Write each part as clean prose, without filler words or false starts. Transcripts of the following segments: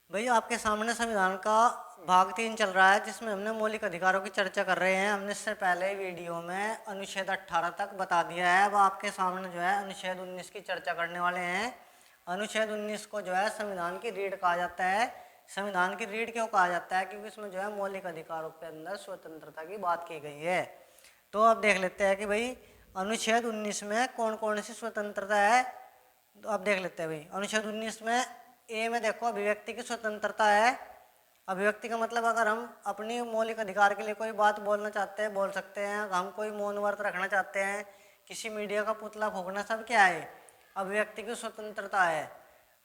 भाई आपके सामने संविधान का भाग 3 चल रहा है, जिसमें हमने मौलिक अधिकारों की चर्चा कर रहे हैं। हमने इससे पहले वीडियो में अनुच्छेद 18 तक बता दिया है। अब आपके सामने जो है अनुच्छेद 19 की चर्चा करने वाले हैं। अनुच्छेद 19 को जो है संविधान की रीढ़ कहा जाता है। संविधान की रीढ़ क्यों कहा जाता है? क्योंकि इसमें जो है मौलिक अधिकारों के अंदर स्वतंत्रता की बात की गई है। तो अब देख लेते हैं कि भाई अनुच्छेद 19 में कौन कौन सी स्वतंत्रता है। तो अब देख लेते हैं भाई अनुच्छेद 19 में ए में देखो अभिव्यक्ति की स्वतंत्रता है। अभिव्यक्ति का मतलब अगर हम अपनी मौलिक अधिकार के लिए कोई बात बोलना चाहते हैं बोल सकते हैं। हम कोई मौन व्रत रखना चाहते हैं, किसी मीडिया का पुतला फूंकना, सब क्या है? अभिव्यक्ति की स्वतंत्रता है।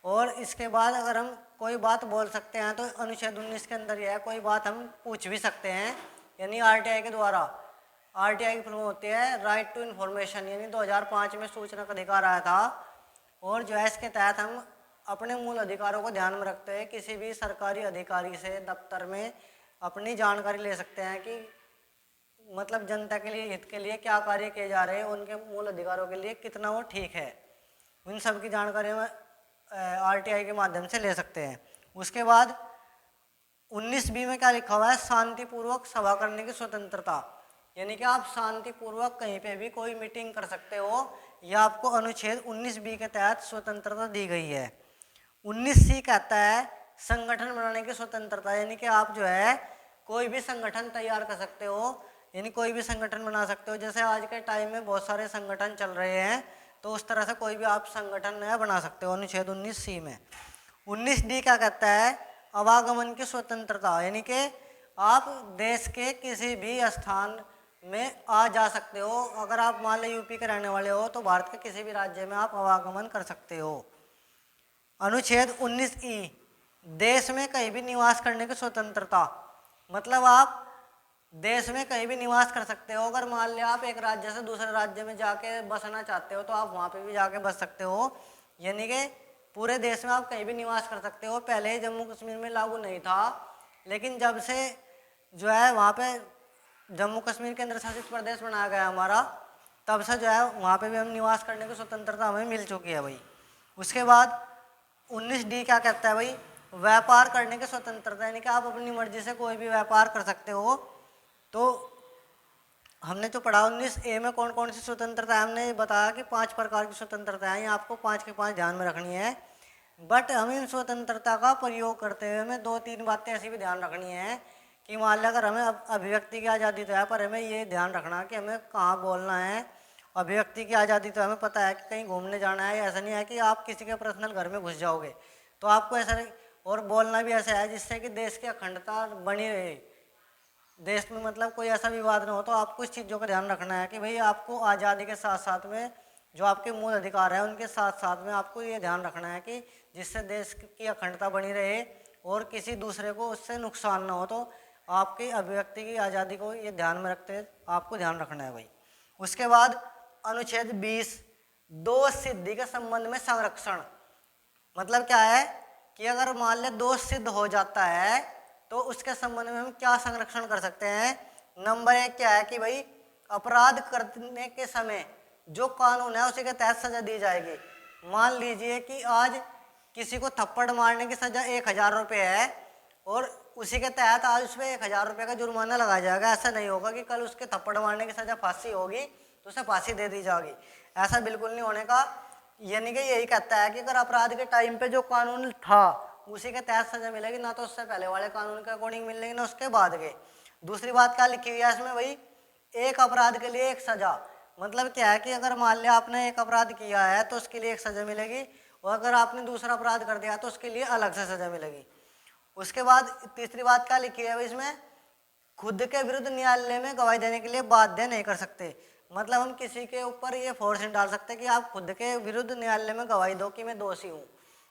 और इसके बाद अगर हम कोई बात बोल सकते हैं तो अनुच्छेद 19 के अंदर यह है, कोई बात हम पूछ भी सकते हैं, यानी आरटीआई के द्वारा। आरटीआई की फुल होती है राइट टू इन्फॉर्मेशन, यानी 2005 में सूचना का अधिकार आया था। और जो है इसके तहत हम अपने मूल अधिकारों को ध्यान में रखते हैं किसी भी सरकारी अधिकारी से दफ्तर में अपनी जानकारी ले सकते हैं कि मतलब जनता के लिए, हित के लिए क्या कार्य किए जा रहे हैं, उनके मूल अधिकारों के लिए कितना वो ठीक है। उन सब की जानकारी हम आरटीआई के माध्यम से ले सकते हैं। उसके बाद 19B में क्या लिखा हुआ है? शांतिपूर्वक सभा करने की स्वतंत्रता, यानी कि आप शांतिपूर्वक कहीं पे भी कोई मीटिंग कर सकते हो। यह आपको अनुच्छेद 19B के तहत स्वतंत्रता दी गई है। 19C कहता है संगठन बनाने की स्वतंत्रता, यानी कि आप जो है कोई भी संगठन तैयार कर सकते हो, यानी कोई भी संगठन बना सकते हो। जैसे आज के टाइम में बहुत सारे संगठन चल रहे हैं, तो उस तरह से कोई भी आप संगठन नया बना सकते हो अनुच्छेद 19C में। 19D क्या कहता है? आवागमन की स्वतंत्रता, यानी कि आप देश के किसी भी स्थान में आ जा सकते हो। अगर आप मान लो यूपी के रहने वाले हो तो भारत के किसी भी राज्य में आप आवागमन कर सकते हो। अनुच्छेद 19E देश में कहीं भी निवास करने की स्वतंत्रता, मतलब आप देश में कहीं भी निवास कर सकते हो। अगर मान लिया आप एक राज्य से दूसरे राज्य में जाके बसना चाहते हो तो आप वहाँ पे भी जाके बस सकते हो, यानी कि पूरे देश में आप कहीं भी निवास कर सकते हो। पहले जम्मू कश्मीर में लागू नहीं था, लेकिन जब से जो है वहाँ पे जम्मू कश्मीर केंद्र शासित प्रदेश बनाया गया हमारा, तब से जो है वहाँ पे भी हम निवास करने की स्वतंत्रता हमें मिल चुकी है भाई। उसके बाद 19D क्या कहता है भाई? व्यापार करने की स्वतंत्रता, यानी कि आप अपनी मर्जी से कोई भी व्यापार कर सकते हो। तो हमने तो पढ़ा 19A में कौन कौन सी स्वतंत्रता है। हमने बताया कि 5 प्रकार की स्वतंत्रता है, आपको 5 के 5 ध्यान में रखनी है। बट हम इन स्वतंत्रता का प्रयोग करते हुए हमें 2-3 बातें ऐसी भी ध्यान रखनी है कि मान लिया अगर हमें अभिव्यक्ति की आज़ादी तो है, पर हमें ये ध्यान रखना कि हमें कहाँ बोलना है। अभिव्यक्ति की आज़ादी तो हमें पता है कि कहीं घूमने जाना है, ऐसा नहीं है कि आप किसी के पर्सनल घर में घुस जाओगे तो आपको ऐसा नहीं। और बोलना भी ऐसा है जिससे कि देश की अखंडता बनी रहे, देश में मतलब कोई ऐसा विवाद ना हो। तो आपको इस चीज़ों का ध्यान रखना है कि भाई आपको आज़ादी के साथ साथ में जो आपके मूल अधिकार है उनके साथ साथ में आपको ये ध्यान रखना है कि जिससे देश की अखंडता बनी रहे और किसी दूसरे को उससे नुकसान ना हो। तो आपकी अभिव्यक्ति की आज़ादी को ये ध्यान में रखते हुए आपको ध्यान रखना है भाई। उसके बाद अनुच्छेद 20 दोष सिद्धि के संबंध में संरक्षण, मतलब क्या है कि अगर मान ले दोष सिद्ध हो जाता है तो उसके संबंध में हम क्या संरक्षण कर सकते हैं। नंबर 1 क्या है कि भाई अपराध करने के समय जो कानून है उसी के तहत सजा दी जाएगी। मान लीजिए कि आज किसी को थप्पड़ मारने की सजा 1000 रुपये है और उसी के तहत आज उस पर 1000 रुपये का जुर्माना लगाया जाएगा। ऐसा नहीं होगा कि कल उसके थप्पड़ मारने की सजा फांसी होगी तो उसे फांसी दे दी जाएगी, ऐसा बिल्कुल नहीं होने का। यानी कि यही कहता है कि अगर अपराध के टाइम पे जो कानून था उसी के तहत सजा मिलेगी, ना तो उससे पहले वाले कानून के अकॉर्डिंग मिलेगी ना उसके बाद के। दूसरी बात क्या लिखी हुई है इसमें भाई? एक अपराध के लिए एक सजा, मतलब क्या है कि अगर मान लिया आपने एक अपराध किया है तो उसके लिए एक सजा मिलेगी, और अगर आपने दूसरा अपराध कर दिया तो उसके लिए अलग से सजा मिलेगी। उसके बाद तीसरी बात क्या लिखी है इसमें? खुद के विरुद्ध न्यायालय में गवाही देने के लिए बाध्य नहीं कर सकते, मतलब हम किसी के ऊपर ये फोर्स नहीं डाल सकते कि आप खुद के विरुद्ध न्यायालय में गवाही दो कि मैं दोषी हूँ,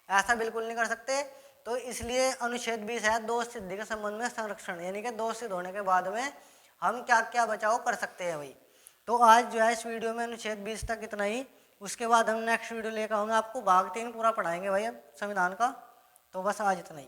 ऐसा बिल्कुल नहीं कर सकते। तो इसलिए अनुच्छेद 20 है दोष सिद्धि के संबंध में संरक्षण, यानी कि दोष सिद्ध होने के बाद में हम क्या क्या बचाव कर सकते हैं भाई। तो आज जो है इस वीडियो में अनुच्छेद 20 तक इतना ही। उसके बाद हम नेक्स्ट वीडियो लेकर आऊँगा, आपको भाग 3 पूरा पढ़ाएंगे भाई अब संविधान का। तो बस आज इतना ही।